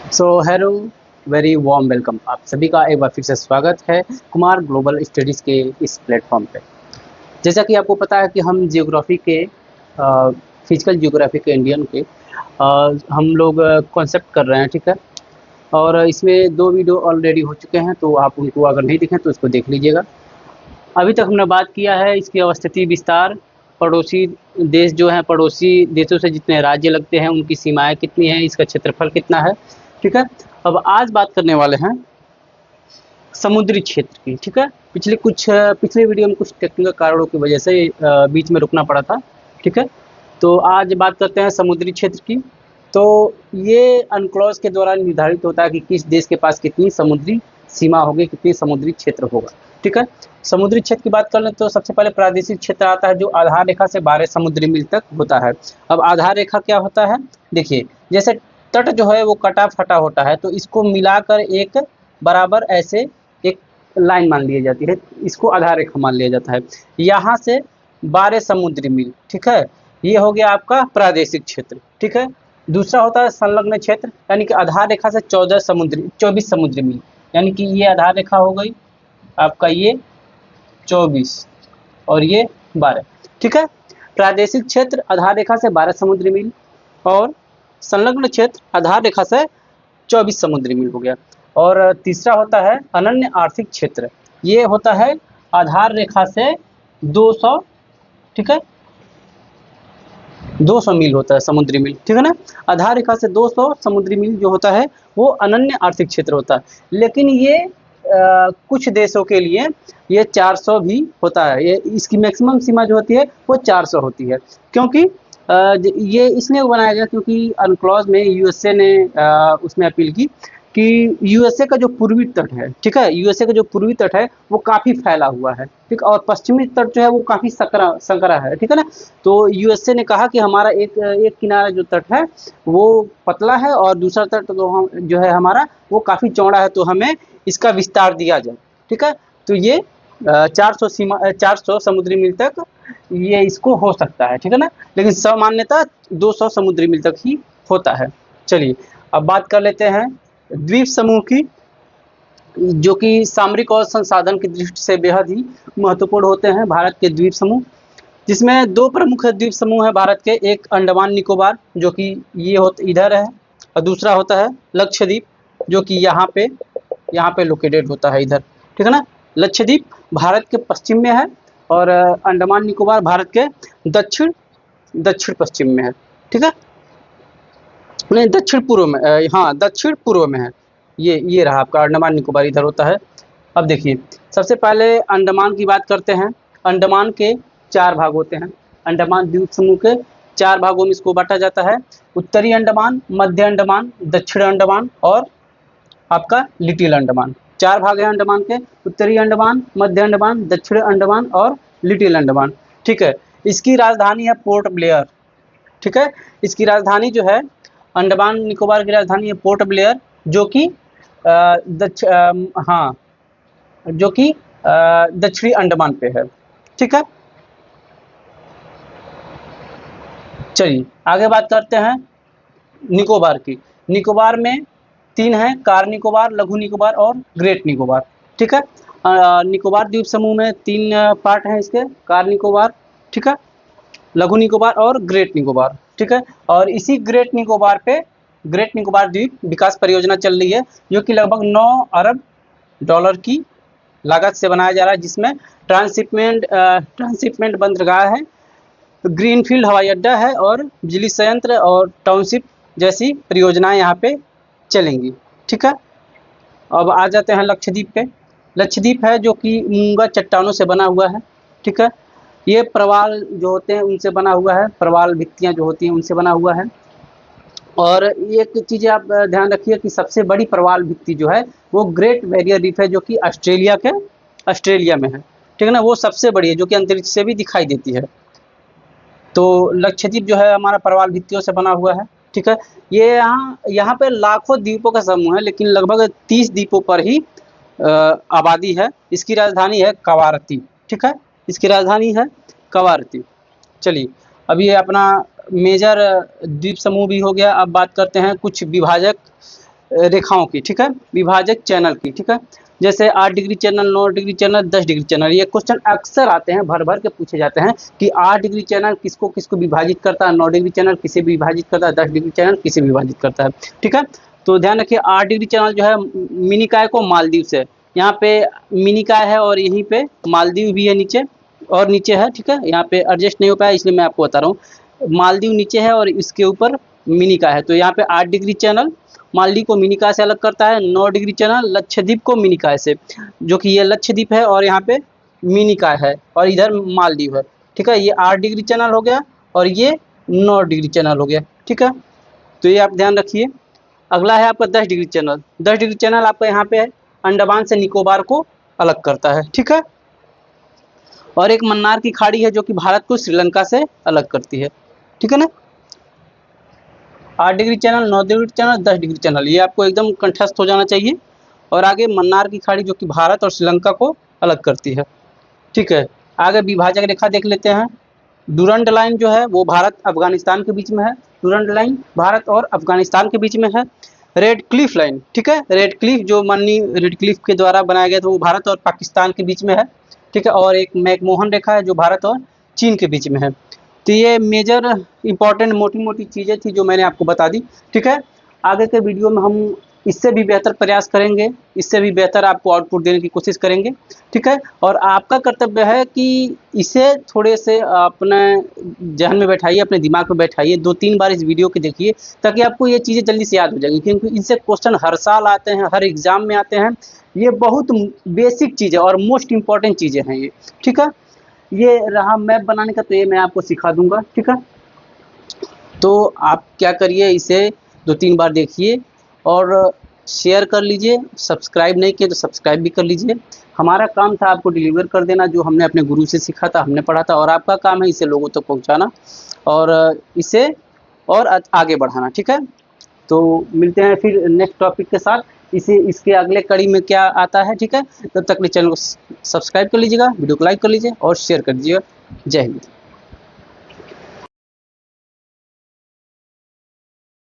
So hello, very warm welcome. आप सभी का एक बार फिर से स्वागत है कुमार ग्लोबल स्टडीज़ के इस प्लेटफॉर्म पे। जैसा कि आपको पता है कि हम जियोग्राफी के फिजिकल जियोग्राफी के इंडियन के हम लोग कॉन्सेप्ट कर रहे हैं, ठीक है। और इसमें 2 वीडियो ऑलरेडी हो चुके हैं, तो आप उनको अगर नहीं देखें तो उसको देख लीजिएगा। अभी तक हमने बात किया है इसकी अवस्थिति विस्तार, पड़ोसी देश जो हैं, पड़ोसी देशों से जितने राज्य लगते हैं उनकी सीमाएँ कितनी हैं, इसका क्षेत्रफल कितना है, ठीक है। अब आज बात करने वाले हैं समुद्री क्षेत्र की, ठीक है। पिछले वीडियो में कुछ टेक्निकल कारणों की वजह से बीच में रुकना पड़ा था, ठीक है। तो आज बात करते हैं समुद्री क्षेत्र की। तो ये अनक्लोज के द्वारा निर्धारित होता है कि किस देश के पास कितनी समुद्री सीमा होगी, कितनी समुद्री क्षेत्र होगा, ठीक है। समुद्री क्षेत्र की बात कर लें तो सबसे पहले प्रादेशिक क्षेत्र आता है, जो आधार रेखा से 12 समुद्री मील तक होता है। अब आधार रेखा क्या होता है, देखिए, जैसे तट जो है वो कटा फटा होता है, तो इसको मिलाकर एक बराबर ऐसे एक लाइन मान ली जाती है, इसको आधार रेखा मान लिया जाता है। यहाँ से 12 समुद्री मील, ठीक है। ये हो गया आपका प्रादेशिक क्षेत्र, ठीक है। दूसरा होता है संलग्न क्षेत्र, यानी कि आधार रेखा से 24 समुद्री मील, यानी कि ये आधार रेखा हो गई आपका, ये 24 और ये 12, ठीक है। प्रादेशिक क्षेत्र आधार रेखा से 12 समुद्री मील और संलग्न क्षेत्र आधार रेखा से 24 समुद्री मील हो गया। और तीसरा होता है अनन्य आर्थिक क्षेत्र, ये होता है आधार रेखा से 200, ठीक है, 200 मील होता है समुद्री मील, ठीक है ना। आधार रेखा से 200 समुद्री मील जो होता है वो अनन्य आर्थिक क्षेत्र होता है। लेकिन ये कुछ देशों के लिए ये 400 भी होता है। ये इसकी मैक्सिमम सीमा जो होती है वो 400 होती है, क्योंकि ये इसलिए बनाया गया क्योंकि अनक्लॉज में यूएसए ने उसमें अपील की कि यूएसए का जो पूर्वी तट है, ठीक है, यूएसए का जो पूर्वी तट है वो काफ़ी फैला हुआ है, ठीक, और पश्चिमी तट जो है वो काफ़ी संकरा है, ठीक है ना। तो यूएसए ने कहा कि हमारा एक एक किनारा जो तट है वो पतला है और दूसरा तट तो हम जो है हमारा वो काफ़ी चौड़ा है, तो हमें इसका विस्तार दिया जाए, ठीक है। तो ये 400 समुद्री मील तक ये इसको हो सकता है, ठीक है ना। लेकिन सामान्यतः 200 समुद्री मील तक ही होता है। चलिए, अब बात कर लेते हैं द्वीप समूह की, जो कि सामरिक और संसाधन की दृष्टि से बेहद ही महत्वपूर्ण होते हैं भारत के द्वीप समूह, जिसमें 2 प्रमुख द्वीप समूह हैं भारत के। एक अंडमान निकोबार, जो कि ये इधर है, और दूसरा होता है लक्षद्वीप, जो कि यहाँ पे लोकेटेड होता है इधर, ठीक है ना। लक्षद्वीप भारत के पश्चिम में है और अंडमान निकोबार भारत के दक्षिण दक्षिण पश्चिम में है, ठीक है, नहीं दक्षिण पूर्व में, हाँ दक्षिण पूर्व में है। ये रहा आपका अंडमान निकोबार इधर होता है। अब देखिए, सबसे पहले अंडमान की बात करते हैं। अंडमान के 4 भाग होते हैं। अंडमान द्वीप समूह के 4 भागों में इसको बांटा जाता है। उत्तरी अंडमान, मध्य अंडमान, दक्षिण अंडमान और आपका लिटिल अंडमान। 4 भाग हैं अंडमान के, उत्तरी अंडमान, मध्य अंडमान, दक्षिण अंडमान और लिटिल अंडमान, ठीक है। इसकी राजधानी है पोर्ट ब्लेयर, ठीक है। इसकी राजधानी जो है अंडमान निकोबार की राजधानी है पोर्ट ब्लेयर, जो कि हाँ, जो कि दक्षिणी अंडमान पे है, ठीक है। चलिए आगे बात करते हैं निकोबार की। निकोबार में 3 हैं, कार निकोबार, लघु निकोबार और ग्रेट निकोबार, ठीक है। निकोबार द्वीप समूह में 3 पार्ट हैं इसके, कार निकोबार, ठीक है, लघु निकोबार और ग्रेट निकोबार, ठीक है। और इसी ग्रेट निकोबार द्वीप विकास परियोजना चल रही है, जो कि लगभग 9 अरब डॉलर की लागत से बनाया जा रहा है, जिसमें ट्रांसशिपमेंट बंदरगाह है, ग्रीनफील्ड हवाई अड्डा है और बिजली संयंत्र और टाउनशिप जैसी परियोजनाएं यहाँ पे चलेंगी, ठीक है। अब आ जाते हैं लक्षद्वीप पे। लक्षद्वीप है जो कि मूंगा चट्टानों से बना हुआ है, ठीक है। ये प्रवाल जो होते हैं उनसे बना हुआ है, प्रवाल भित्तियाँ जो होती हैं उनसे बना हुआ है। और एक चीज़ आप ध्यान रखिए कि सबसे बड़ी प्रवाल भित्ति जो है वो ग्रेट बैरियर रीफ है, जो कि ऑस्ट्रेलिया में है, ठीक है ना। वो सबसे बड़ी है, जो कि अंतरिक्ष से भी दिखाई देती है। तो लक्षद्वीप जो है हमारा प्रवाल भित्तियों से बना हुआ है, ठीक है। ये यहाँ पे लाखों द्वीपों का समूह है, लेकिन लगभग 30 द्वीपों पर ही आबादी है। इसकी राजधानी है कवारती, ठीक है, इसकी राजधानी है कवारती। चलिए, अब ये अपना मेजर द्वीप समूह भी हो गया। अब बात करते हैं कुछ विभाजक रेखाओं की, ठीक है, विभाजक चैनल की, ठीक है। जैसे 8 degree channel, 9 degree channel, 10 degree channel, ये क्वेश्चन अक्सर आते हैं, भर भर के पूछे जाते हैं कि 8 डिग्री चैनल किसको किसको विभाजित करता है, 9 डिग्री चैनल किसे विभाजित करता है, 10 डिग्री चैनल किसे विभाजित करता है, ठीक है। तो ध्यान रखिए 8 डिग्री चैनल जो है मिनिकाय को मालदीव से, यहाँ पे मिनिकाय है और यहीं पे मालदीव भी है नीचे, और नीचे है, ठीक है। यहाँ पे एडजस्ट नहीं हो पाया इसलिए मैं आपको बता रहा हूँ, मालदीव नीचे है और इसके ऊपर मिनिकाय है। तो यहाँ पे 8 डिग्री चैनल मालदीव को मिनिकाय से अलग करता है, 9 डिग्री चैनल लक्षद्वीप को मिनिकाय से, जो कि ये लक्षद्वीप है और यहाँ पे मिनिकाय है और इधर मालदीव है, ठीक है। ये 8 डिग्री चैनल हो गया और ये 9 डिग्री चैनल हो गया, ठीक है। तो ये आप ध्यान रखिए। अगला है आपका 10 डिग्री चैनल। 10 डिग्री चैनल आपका यहाँ पे अंडमान से निकोबार को अलग करता है, ठीक है। और एक मन्नार की खाड़ी है जो कि भारत को श्रीलंका से अलग करती है, ठीक है ना। 8 degree channel, 9 degree channel, 10 degree channel, ये आपको एकदम कंठस्थ हो जाना चाहिए। और आगे मन्नार की खाड़ी जो कि भारत और श्रीलंका को अलग करती है, ठीक है। आगे विभाजक रेखा देख लेते हैं। डूरंड लाइन जो है वो भारत अफगानिस्तान के बीच में है, डूरंड लाइन भारत और अफगानिस्तान के बीच में है। रेड क्लिफ लाइन, ठीक है, रेड क्लिफ जो मन्नी रेड क्लिफ के द्वारा बनाया गया था वो भारत और पाकिस्तान के बीच में है, ठीक है। और एक मैकमोहन रेखा है जो भारत और चीन के बीच में है। तो ये मेजर इंपॉर्टेंट मोटी मोटी चीज़ें थी जो मैंने आपको बता दी, ठीक है। आगे के वीडियो में हम इससे भी बेहतर प्रयास करेंगे, इससे भी बेहतर आपको आउटपुट देने की कोशिश करेंगे, ठीक है। और आपका कर्तव्य है कि इसे थोड़े से अपने जहन में बैठाइए, अपने दिमाग में बैठाइए, 2-3 बार इस वीडियो को देखिए ताकि आपको ये चीज़ें जल्दी से याद हो जाएंगी, क्योंकि इनसे क्वेश्चन हर साल आते हैं, हर एग्जाम में आते हैं। ये बहुत बेसिक चीज़ें और मोस्ट इम्पॉर्टेंट चीज़ें हैं ये, ठीक है। ये रहा मैप बनाने का, तो ये मैं आपको सिखा दूंगा, ठीक है। तो आप क्या करिए, इसे 2-3 बार देखिए और शेयर कर लीजिए, सब्सक्राइब नहीं किए तो सब्सक्राइब भी कर लीजिए। हमारा काम था आपको डिलीवर कर देना जो हमने अपने गुरु से सीखा था, हमने पढ़ा था, और आपका काम है इसे लोगों तक पहुंचाना और इसे और आगे बढ़ाना, ठीक है। तो मिलते हैं फिर नेक्स्ट टॉपिक के साथ, इसके अगले कड़ी में क्या आता है, ठीक है। तब तक चैनल को सब्सक्राइब कर लीजिएगा, वीडियो को लाइक कर लीजिए और शेयर कर दीजिएगा। जय हिंद।